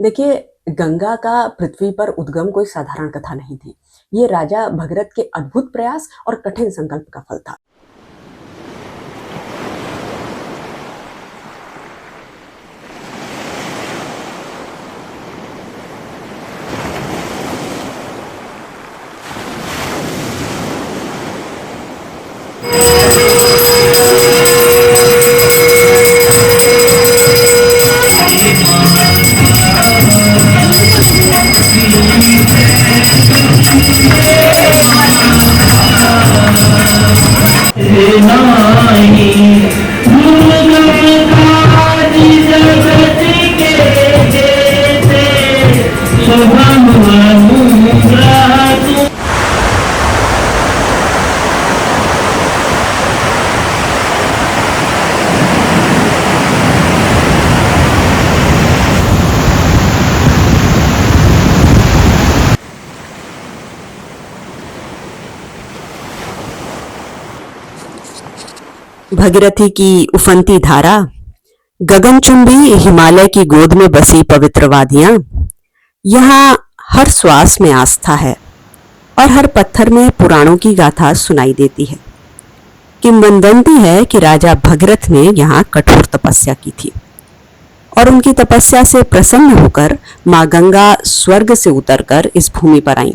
देखिए, गंगा का पृथ्वी पर उद्गम कोई साधारण कथा नहीं थी। ये राजा भगीरथ के अद्भुत प्रयास और कठिन संकल्प का फल था। भगीरथी की उफनती धारा, गगनचुंबी हिमालय की गोद में बसी पवित्र वादियां, यहाँ हर श्वास में आस्था है और हर पत्थर में पुराणों की गाथा सुनाई देती है। किंवदंती है कि राजा भगीरथ ने यहाँ कठोर तपस्या की थी और उनकी तपस्या से प्रसन्न होकर माँ गंगा स्वर्ग से उतरकर इस भूमि पर आईं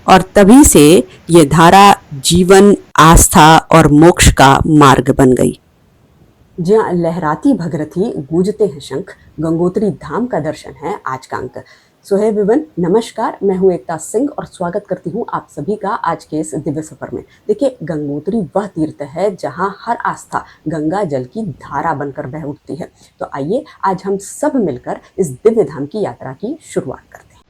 और तभी से ये धारा जीवन, आस्था और मोक्ष का मार्ग बन गई। जहाँ लहराती भगीरथी, गूंजते हैं शंख, गंगोत्री धाम का दर्शन है आज का अंक। सो है विवन, नमस्कार, मैं हूँ एकता सिंह और स्वागत करती हूँ आप सभी का आज के इस दिव्य सफर में। देखिए, गंगोत्री वह तीर्थ है जहाँ हर आस्था गंगा जल की धारा बनकर बह उठती है। तो आइए आज हम सब मिलकर इस दिव्य धाम की यात्रा की शुरुआत करते हैं।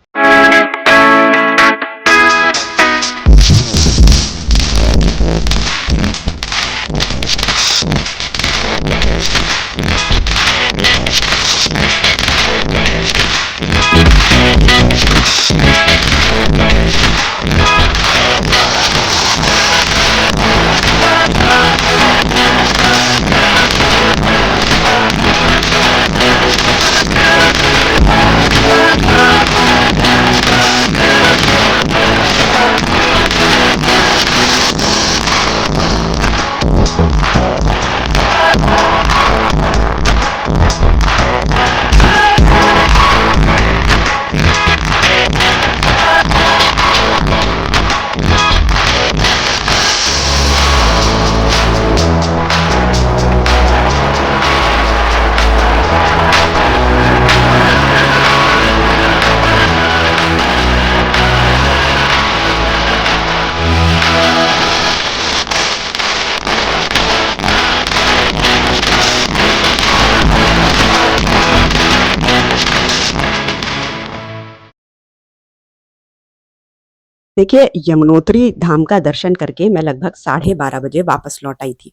देखिए, यमुनोत्री धाम का दर्शन करके मैं लगभग 12:30 बजे वापस लौट आई थी।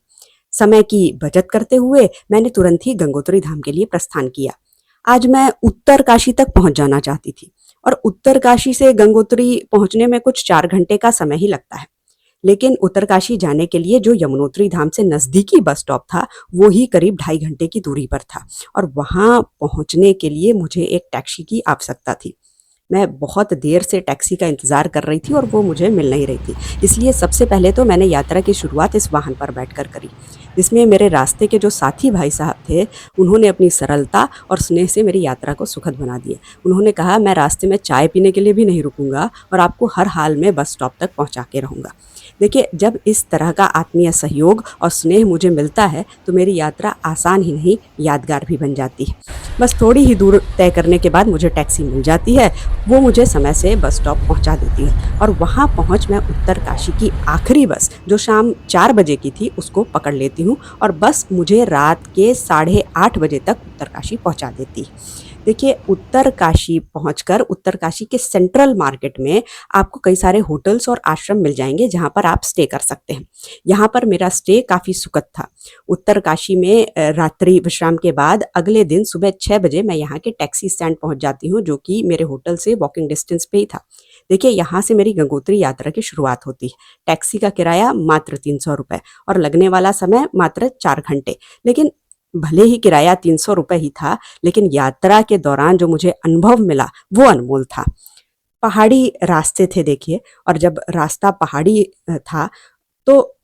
समय की बचत करते हुए मैंने तुरंत ही गंगोत्री धाम के लिए प्रस्थान किया। आज मैं उत्तर काशी तक पहुंच जाना चाहती थी और उत्तर काशी से गंगोत्री पहुंचने में कुछ 4 घंटे का समय ही लगता है। लेकिन उत्तरकाशी जाने के लिए जो यमुनोत्री धाम से नजदीकी बस स्टॉप था, वो ही करीब 2.5 घंटे की दूरी पर था और वहां पहुंचने के लिए मुझे एक टैक्सी की आवश्यकता थी। मैं बहुत देर से टैक्सी का इंतज़ार कर रही थी और वो मुझे मिल नहीं रही थी। इसलिए सबसे पहले तो मैंने यात्रा की शुरुआत इस वाहन पर बैठकर करी, जिसमें मेरे रास्ते के जो साथी भाई साहब थे, उन्होंने अपनी सरलता और स्नेह से मेरी यात्रा को सुखद बना दिया। उन्होंने कहा, मैं रास्ते में चाय पीने के लिए भी नहीं रुकूंगा और आपको हर हाल में बस स्टॉप तक पहुंचा के रहूँगा। देखिए, जब इस तरह का आत्मीय सहयोग और स्नेह मुझे मिलता है तो मेरी यात्रा आसान ही नहीं, यादगार भी बन जाती है। बस थोड़ी ही दूर तय करने के बाद मुझे टैक्सी मिल जाती है, वो मुझे समय से बस स्टॉप पहुंचा देती है और वहां पहुंच मैं उत्तरकाशी की आखिरी बस, जो शाम 4 बजे की थी, उसको पकड़ लेती हूँ और बस मुझे रात के 8:30 बजे तक उत्तरकाशी पहुंचा देती है। देखिए, उत्तरकाशी पहुंचकर उत्तरकाशी के सेंट्रल मार्केट में आपको कई सारे होटल्स और आश्रम मिल जाएंगे जहां पर आप स्टे कर सकते हैं। यहाँ पर मेरा स्टे काफ़ी सुखद था। उत्तरकाशी में रात्रि विश्राम के बाद अगले दिन सुबह 6 बजे मैं यहाँ के टैक्सी स्टैंड पहुँच जाती हूँ, जो कि मेरे होटल से वॉकिंग डिस्टेंस पे ही था। देखिए, यहाँ से मेरी गंगोत्री यात्रा की शुरुआत होती है। टैक्सी का किराया मात्र 300 रुपये और लगने वाला समय मात्र 4 घंटे। लेकिन भले ही किराया 300 रुपए ही था, लेकिन यात्रा के दौरान जो मुझे अनुभव मिला वो अनमोल था। पहाड़ी रास्ते थे देखिए, और जब रास्ता पहाड़ी था तो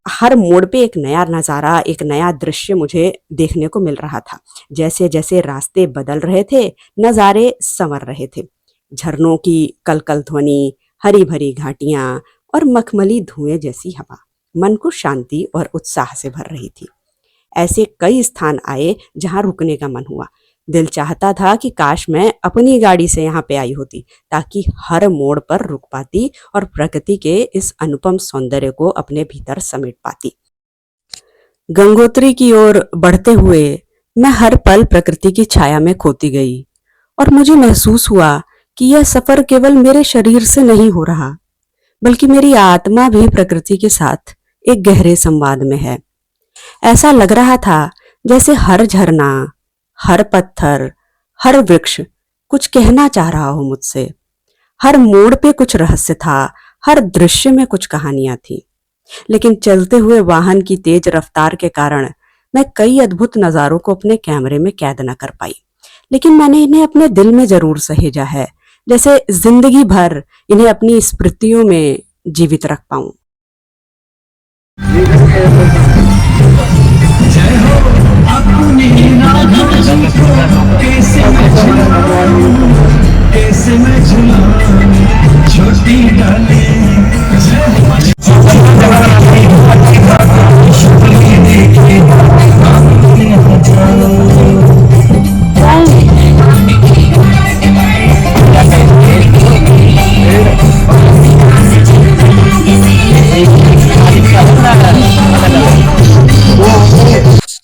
हर मोड़ पे एक नया नज़ारा, एक नया दृश्य मुझे देखने को मिल रहा था। जैसे-जैसे रास्ते बदल रहे थे, नज़ारे संवर रहे थे। झरनों की कलकल ध्वनि, हरी-भरी घाटियाँ और मखमली धुएँ जैसी हवा, मन को शांति और उत्साह से भर रही थी। ऐसे कई स्थान आए जहाँ रुकने का मन हुआ। दिल चाहता था कि काश मैं अपनी गाड़ी से यहाँ पे आई होती, ताकि हर मोड़ पर रुक पाती और प्रकृति के इस अनुपम सौंदर्य को अपने भीतर समेट पाती। गंगोत्री की ओर बढ़ते हुए मैं हर पल प्रकृति की छाया में खोती गई, और मुझे महसूस हुआ कि यह सफर केवल मेरे शरीर से नहीं हो रहा, बल्कि मेरी आत्मा भी प्रकृति के साथ एक गहरे संवाद में है। ऐसा लग रहा था जैसे हर झरना, हर पत्थर, हर वृक्ष कुछ कहना चाह रहा हो मुझसे। हर मोड़ पे कुछ रहस्य था, हर दृश्य में कुछ कहानियां थी। लेकिन चलते हुए वाहन की तेज रफ्तार के कारण मैं कई अद्भुत नजारों को अपने कैमरे में कैद न कर पाई। लेकिन मैंने इन्हें अपने दिल में जरूर सहेजा है, जैसे जिंदगी भर इन्हें अपनी स्मृतियों में जीवित रख पाऊं। जय हो अपनी राधा जी को, कैसे मैं झुलाऊं छोटी डाले।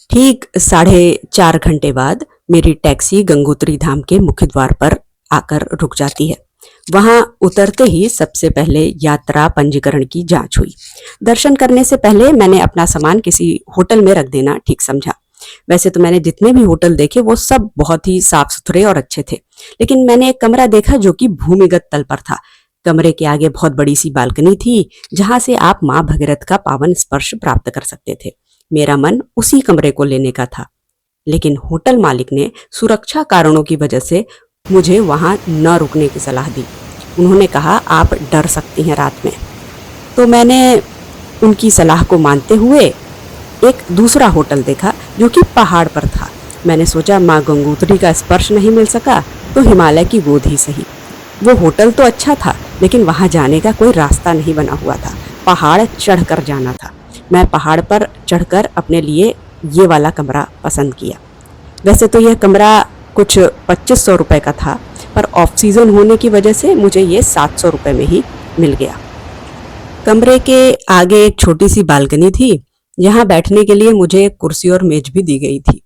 ठीक 4.5 घंटे बाद मेरी टैक्सी गंगोत्री धाम के मुख्य द्वार पर आकर रुक जाती है। वहां उतरते ही सबसे पहले यात्रा पंजीकरण की जांच हुई। दर्शन करने से पहले मैंने अपना सामान किसी होटल में रख देना ठीक समझा। वैसे तो मैंने जितने भी होटल देखे वो सब बहुत ही साफ सुथरे और अच्छे थे, लेकिन मैंने एक कमरा देखा जो कि भूमिगत तल पर था। कमरे के आगे बहुत बड़ी सी बालकनी थी, जहां से आप माँ भगीरथ का पावन स्पर्श प्राप्त कर सकते थे। मेरा मन उसी कमरे को लेने का था, लेकिन होटल मालिक ने सुरक्षा कारणों की वजह से मुझे वहां न रुकने की सलाह दी। उन्होंने कहा आप डर सकती हैं रात में। तो मैंने उनकी सलाह को मानते हुए एक दूसरा होटल देखा जो कि पहाड़ पर था। मैंने सोचा माँ गंगोत्री का स्पर्श नहीं मिल सका तो हिमालय की गोद ही सही। वो होटल तो अच्छा था, लेकिन वहां जाने का कोई रास्ता नहीं बना हुआ था, पहाड़ चढ़कर जाना था। मैं पहाड़ पर चढ़कर अपने लिए ये वाला कमरा पसंद किया। वैसे तो यह कमरा कुछ 2500 रुपए का था, पर ऑफ सीजन होने की वजह से मुझे ये 700 रुपए में ही मिल गया। कमरे के आगे एक छोटी सी बालकनी थी, यहाँ बैठने के लिए मुझे एक कुर्सी और मेज भी दी गई थी।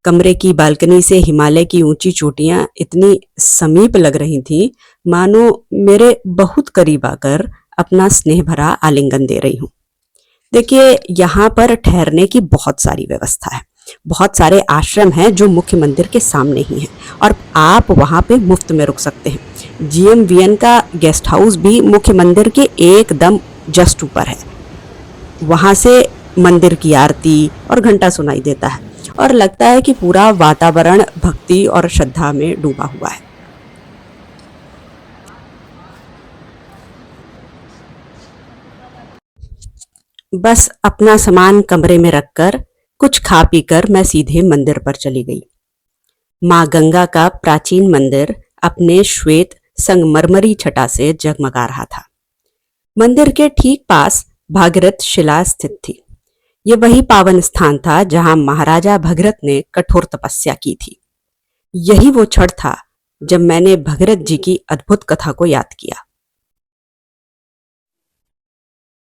कमरे की बालकनी से हिमालय की ऊंची चोटियां इतनी समीप लग रही थी, मानो मेरे बहुत करीब आकर अपना स्नेह भरा आलिंगन दे रही हूँ। देखिए, यहाँ पर ठहरने की बहुत सारी व्यवस्था है। बहुत सारे आश्रम हैं जो मुख्य मंदिर के सामने ही हैं, और आप वहाँ पे मुफ्त में रुक सकते हैं। GMVN का गेस्ट हाउस भी मुख्य मंदिर के एकदम जस्ट ऊपर है। वहाँ से मंदिर की आरती और घंटा सुनाई देता है, और लगता है कि पूरा वातावरण भक्ति और श्रद्धा में डूबा हुआ है। बस अपना सामान कमरे में रखकर कुछ खा पीकर मैं सीधे मंदिर पर चली गई। माँ गंगा का प्राचीन मंदिर अपने श्वेत संगमरमरी छटा से जगमगा रहा था। मंदिर के ठीक पास भागीरथ शिला स्थित थी। ये वही पावन स्थान था जहां महाराजा भगीरथ ने कठोर तपस्या की थी। यही वो क्षण था जब मैंने भगीरथ जी की अद्भुत कथा को याद किया।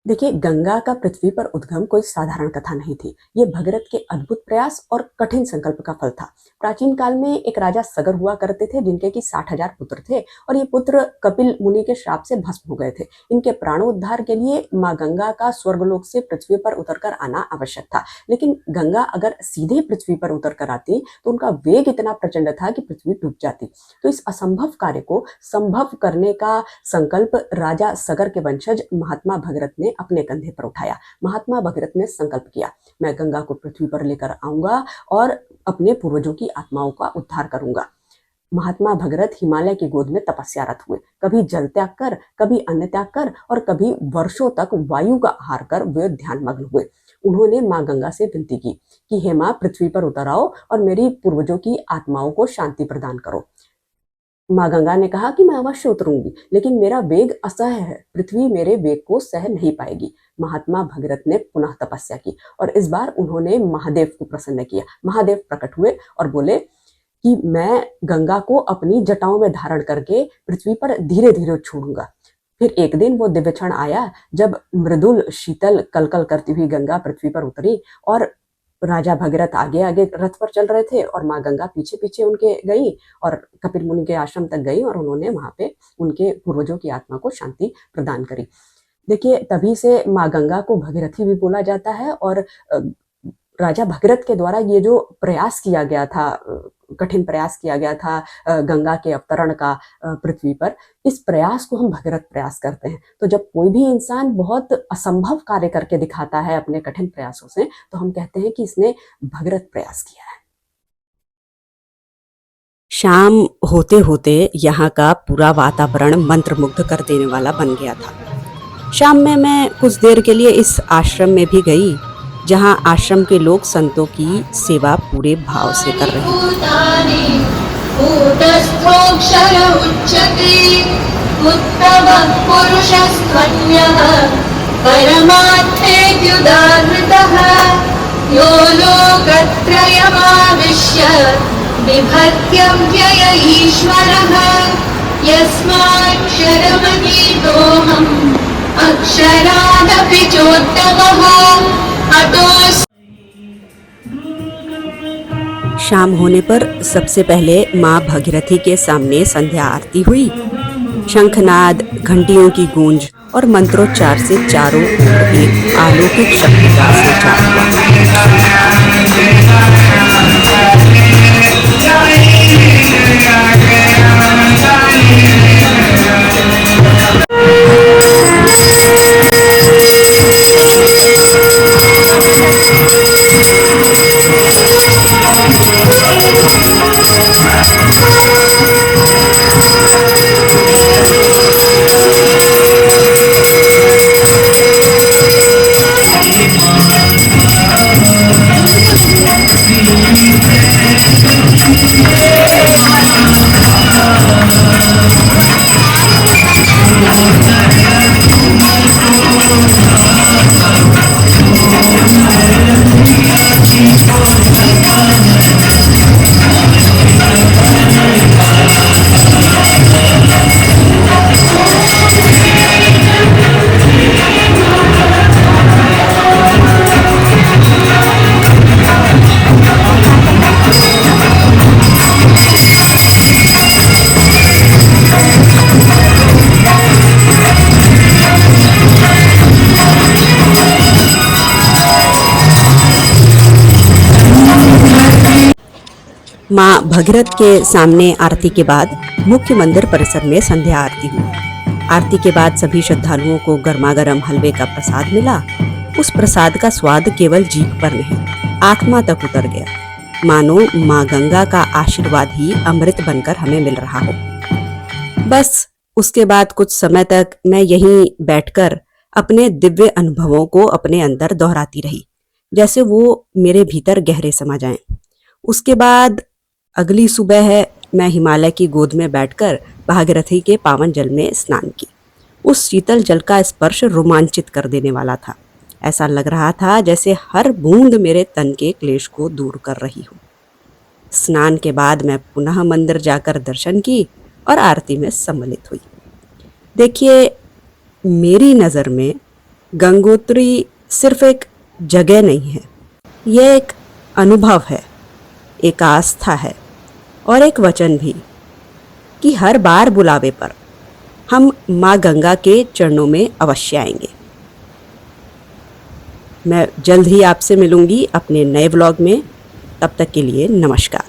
देखिए, गंगा का पृथ्वी पर उद्गम कोई साधारण कथा नहीं थी। ये भगीरथ के अद्भुत प्रयास और कठिन संकल्प का फल था। प्राचीन काल में एक राजा सगर हुआ करते थे, जिनके की 60,000 पुत्र थे, और ये पुत्र कपिल मुनि के श्राप से भस्म हो गए थे। इनके प्राणोद्धार के लिए माँ गंगा का स्वर्गलोक से पृथ्वी पर उतरकर आना आवश्यक था, लेकिन गंगा अगर सीधे पृथ्वी पर उतर कर आती तो उनका वेग इतना प्रचंड था कि पृथ्वी डूब जाती। तो इस असंभव कार्य को संभव करने का संकल्प राजा सगर के वंशज महात्मा भगीरथ ने अपने कंधे पर उठाया। महात्मा भगीरथ ने संकल्प किया, मैं गंगा को पृथ्वी पर लेकर आऊंगा और अपने पूर्वजों की आत्माओं का उद्धार करूंगा। महात्मा भगीरथ हिमालय की गोद में तपस्यारत हुए, कभी जल त्याग कर, कभी अन्न त्याग कर और कभी वर्षों तक वायु का आहार कर वे ध्यानमग्न हुए। उन्होंने माँ गंगा से विनती की कि हे माँ, पृथ्वी पर उतर आओ और मेरी पूर्वजों की आत्माओं को शांति प्रदान करो। माँ गंगा ने कहा कि मैं अवश्य उतरूंगी, लेकिन मेरा वेग असह्य है, पृथ्वी मेरे वेग को सह नहीं पाएगी। महात्मा भगीरथ ने पुनः तपस्या की और इस बार उन्होंने महादेव को प्रसन्न किया। महादेव प्रकट हुए और बोले कि मैं गंगा को अपनी जटाओं में धारण करके पृथ्वी पर धीरे धीरे छोड़ूंगा। फिर एक दिन वो दिव्य क्षण आया जब मृदुल शीतल कलकल करती हुई गंगा पृथ्वी पर उतरी और राजा भगीरथ आगे आगे रथ पर चल रहे थे और माँ गंगा पीछे पीछे उनके गई और कपिल मुनि के आश्रम तक गई और उन्होंने वहां पे उनके पूर्वजों की आत्मा को शांति प्रदान करी। देखिए, तभी से माँ गंगा को भगीरथी भी बोला जाता है और राजा भगीरथ के द्वारा ये जो प्रयास किया गया था, कठिन प्रयास किया गया था गंगा के अवतरण का पृथ्वी पर, इस प्रयास को हम भगीरथ प्रयास कहते हैं। तो जब कोई भी इंसान बहुत असंभव कार्य करके दिखाता है अपने कठिन प्रयासों से, तो हम कहते हैं कि इसने भगीरथ प्रयास किया है। शाम होते होते यहाँ का पूरा वातावरण मंत्रमुग्ध कर देने वाला बन गया था। शाम में मैं कुछ देर के लिए इस आश्रम में भी गई जहाँ आश्रम के लोग संतों की सेवा पूरे भाव से कर रहे अक्षरादपि चोत्तमः। शाम होने पर सबसे पहले माँ भगीरथी के सामने संध्या आरती हुई। शंखनाद, घंटियों की गूंज और मंत्रोच्चार से चारों ओर एक अलौकिक शक्ति का संचार हुआ। माँ भगीरथ के सामने आरती के बाद मुख्य मंदिर परिसर में संध्या आरती हुई। आरती के बाद सभी श्रद्धालुओं को गर्मागर्म हलवे का प्रसाद मिला। उस प्रसाद का स्वाद केवल जीभ पर नहीं, आत्मा तक उतर गया, मानो माँ गंगा का आशीर्वाद ही अमृत बनकर हमें मिल रहा हो। बस उसके बाद कुछ समय तक मैं यहीं बैठकर अपने दिव्य अनुभवों को अपने अंदर दोहराती रही, जैसे वो मेरे भीतर गहरे समा जाएं। उसके बाद अगली सुबह है, मैं हिमालय की गोद में बैठकर भागीरथी के पावन जल में स्नान की। उस शीतल जल का स्पर्श रोमांचित कर देने वाला था। ऐसा लग रहा था जैसे हर बूंद मेरे तन के क्लेश को दूर कर रही हो। स्नान के बाद मैं पुनः मंदिर जाकर दर्शन की और आरती में सम्मिलित हुई। देखिए, मेरी नज़र में गंगोत्री सिर्फ एक जगह नहीं है, यह एक अनुभव है, एक आस्था है और एक वचन भी कि हर बार बुलावे पर हम माँ गंगा के चरणों में अवश्य आएंगे। मैं जल्द ही आपसे मिलूंगी अपने नए व्लॉग में। तब तक के लिए नमस्कार।